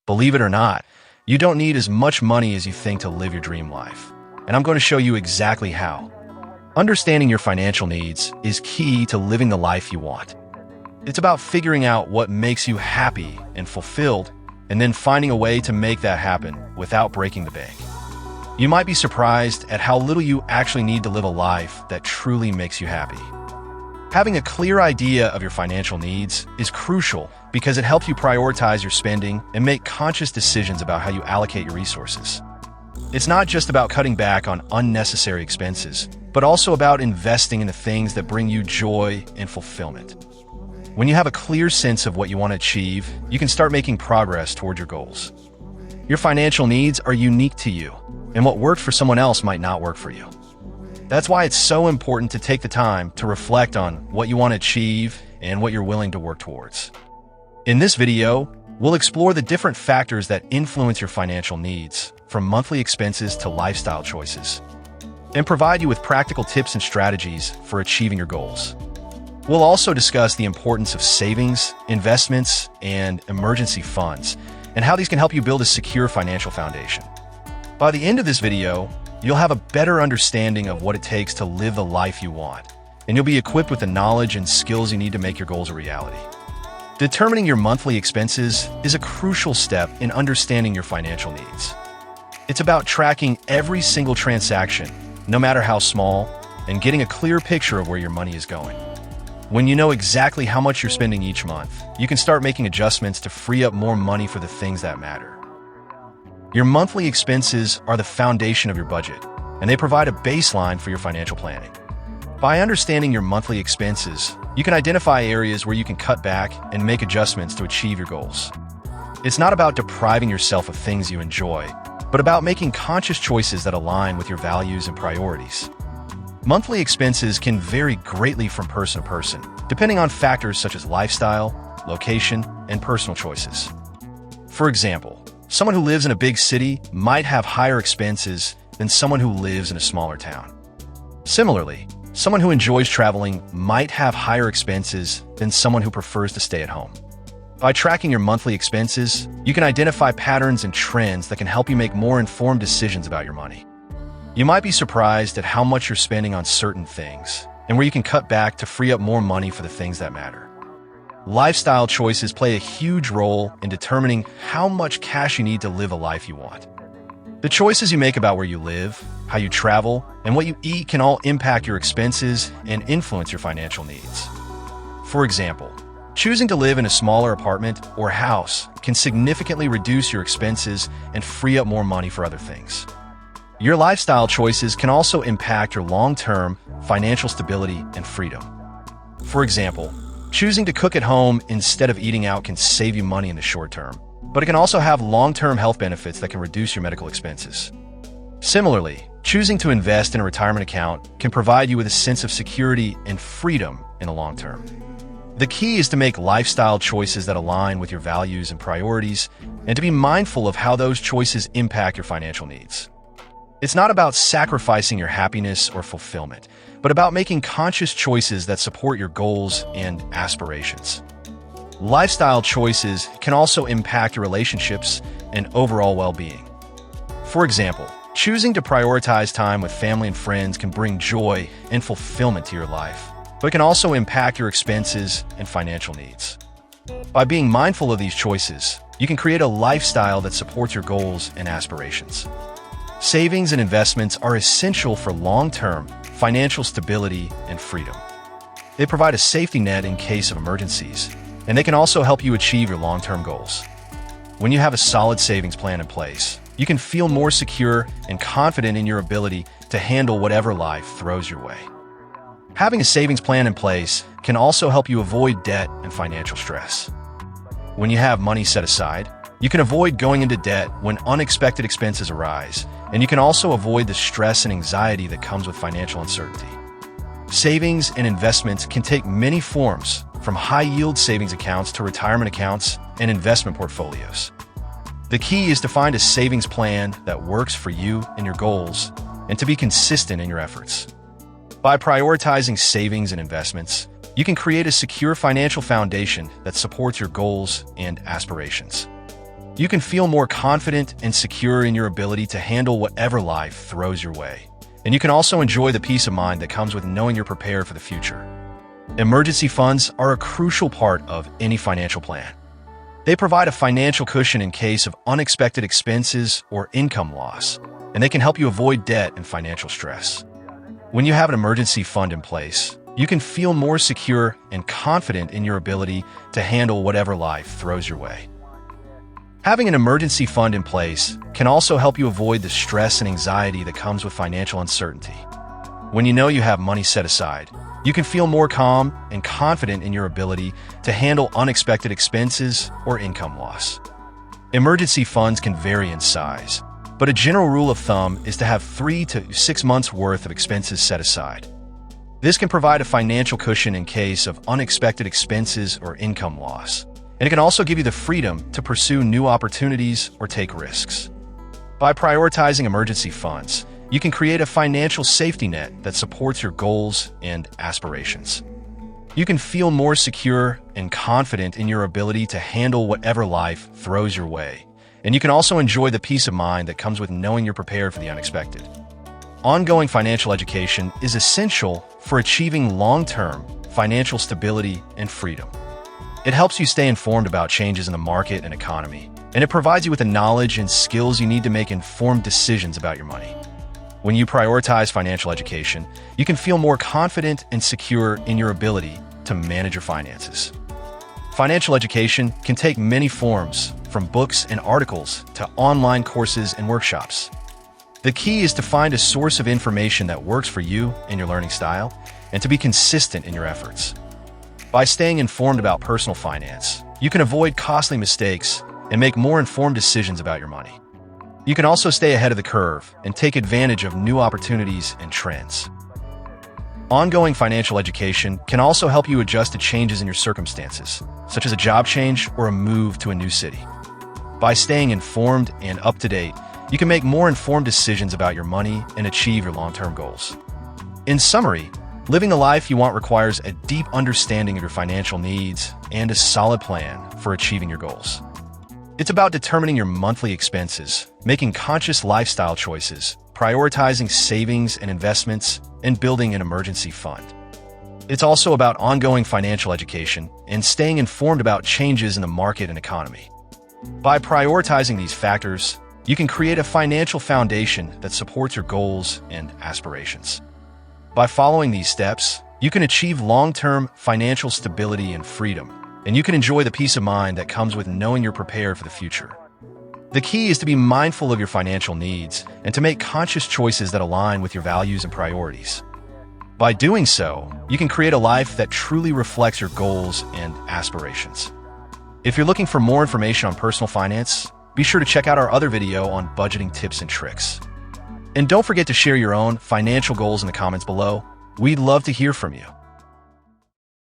Believe it or not, you don't need as much money as you think to live your dream life. And I'm going to show you exactly how. Understanding your financial needs is key to living the life you want. It's about figuring out what makes you happy and fulfilled, and then finding a way to make that happen without breaking the bank. You might be surprised at how little you actually need to live a life that truly makes you happy. Having a clear idea of your financial needs is crucial because it helps you prioritize your spending and make conscious decisions about how you allocate your resources. It's not just about cutting back on unnecessary expenses, but also about investing in the things that bring you joy and fulfillment. When you have a clear sense of what you want to achieve, you can start making progress toward your goals. Your financial needs are unique to you, and what worked for someone else might not work for you. That's why it's so important to take the time to reflect on what you want to achieve and what you're willing to work towards. In this video, we'll explore the different factors that influence your financial needs, from monthly expenses to lifestyle choices, and provide you with practical tips and strategies for achieving your goals. We'll also discuss the importance of savings, investments, and emergency funds, and how these can help you build a secure financial foundation. By the end of this video, you'll have a better understanding of what it takes to live the life you want, and you'll be equipped with the knowledge and skills you need to make your goals a reality. Determining your monthly expenses is a crucial step in understanding your financial needs. It's about tracking every single transaction, no matter how small, and getting a clear picture of where your money is going. When you know exactly how much you're spending each month, you can start making adjustments to free up more money for the things that matter. Your monthly expenses are the foundation of your budget, and they provide a baseline for your financial planning. By understanding your monthly expenses, you can identify areas where you can cut back and make adjustments to achieve your goals. It's not about depriving yourself of things you enjoy, but about making conscious choices that align with your values and priorities. Monthly expenses can vary greatly from person to person, depending on factors such as lifestyle, location, and personal choices. For example, someone who lives in a big city might have higher expenses than someone who lives in a smaller town. Similarly, someone who enjoys traveling might have higher expenses than someone who prefers to stay at home. By tracking your monthly expenses, you can identify patterns and trends that can help you make more informed decisions about your money. You might be surprised at how much you're spending on certain things, and where you can cut back to free up more money for the things that matter. Lifestyle choices play a huge role in determining how much cash you need to live a life you want. The choices you make about where you live, how you travel, and what you eat can all impact your expenses and influence your financial needs. For example, choosing to live in a smaller apartment or house can significantly reduce your expenses and free up more money for other things. Your lifestyle choices can also impact your long-term financial stability and freedom. For example, choosing to cook at home instead of eating out can save you money in the short term, but it can also have long-term health benefits that can reduce your medical expenses. Similarly, choosing to invest in a retirement account can provide you with a sense of security and freedom in the long term. The key is to make lifestyle choices that align with your values and priorities, and to be mindful of how those choices impact your financial needs. It's not about sacrificing your happiness or fulfillment, but about making conscious choices that support your goals and aspirations. Lifestyle choices can also impact your relationships and overall well-being. For example, choosing to prioritize time with family and friends can bring joy and fulfillment to your life, but it can also impact your expenses and financial needs. By being mindful of these choices, you can create a lifestyle that supports your goals and aspirations. Savings and investments are essential for long-term financial stability and freedom. They provide a safety net in case of emergencies, and they can also help you achieve your long-term goals. When you have a solid savings plan in place, you can feel more secure and confident in your ability to handle whatever life throws your way. Having a savings plan in place can also help you avoid debt and financial stress. When you have money set aside, you can avoid going into debt when unexpected expenses arise, and you can also avoid the stress and anxiety that comes with financial uncertainty. Savings and investments can take many forms, from high-yield savings accounts to retirement accounts and investment portfolios. The key is to find a savings plan that works for you and your goals, and to be consistent in your efforts. By prioritizing savings and investments, you can create a secure financial foundation that supports your goals and aspirations. You can feel more confident and secure in your ability to handle whatever life throws your way. And you can also enjoy the peace of mind that comes with knowing you're prepared for the future. Emergency funds are a crucial part of any financial plan. They provide a financial cushion in case of unexpected expenses or income loss, and they can help you avoid debt and financial stress. When you have an emergency fund in place, you can feel more secure and confident in your ability to handle whatever life throws your way. Having an emergency fund in place can also help you avoid the stress and anxiety that comes with financial uncertainty. When you know you have money set aside, you can feel more calm and confident in your ability to handle unexpected expenses or income loss. Emergency funds can vary in size, but a general rule of thumb is to have 3 to 6 months' worth of expenses set aside. This can provide a financial cushion in case of unexpected expenses or income loss, and it can also give you the freedom to pursue new opportunities or take risks. By prioritizing emergency funds, you can create a financial safety net that supports your goals and aspirations. You can feel more secure and confident in your ability to handle whatever life throws your way, and you can also enjoy the peace of mind that comes with knowing you're prepared for the unexpected. Ongoing financial education is essential for achieving long-term financial stability and freedom. It helps you stay informed about changes in the market and economy, and it provides you with the knowledge and skills you need to make informed decisions about your money. When you prioritize financial education, you can feel more confident and secure in your ability to manage your finances. Financial education can take many forms, from books and articles to online courses and workshops. The key is to find a source of information that works for you and your learning style, and to be consistent in your efforts. By staying informed about personal finance, you can avoid costly mistakes and make more informed decisions about your money. You can also stay ahead of the curve and take advantage of new opportunities and trends. Ongoing financial education can also help you adjust to changes in your circumstances, such as a job change or a move to a new city. By staying informed and up to date, you can make more informed decisions about your money and achieve your long-term goals. In summary, living the life you want requires a deep understanding of your financial needs and a solid plan for achieving your goals. It's about determining your monthly expenses, making conscious lifestyle choices, prioritizing savings and investments, and building an emergency fund. It's also about ongoing financial education and staying informed about changes in the market and economy. By prioritizing these factors, you can create a financial foundation that supports your goals and aspirations. By following these steps, you can achieve long-term financial stability and freedom, and you can enjoy the peace of mind that comes with knowing you're prepared for the future. The key is to be mindful of your financial needs and to make conscious choices that align with your values and priorities. By doing so, you can create a life that truly reflects your goals and aspirations. If you're looking for more information on personal finance, be sure to check out our other video on budgeting tips and tricks. And don't forget to share your own financial goals in the comments below. We'd love to hear from you.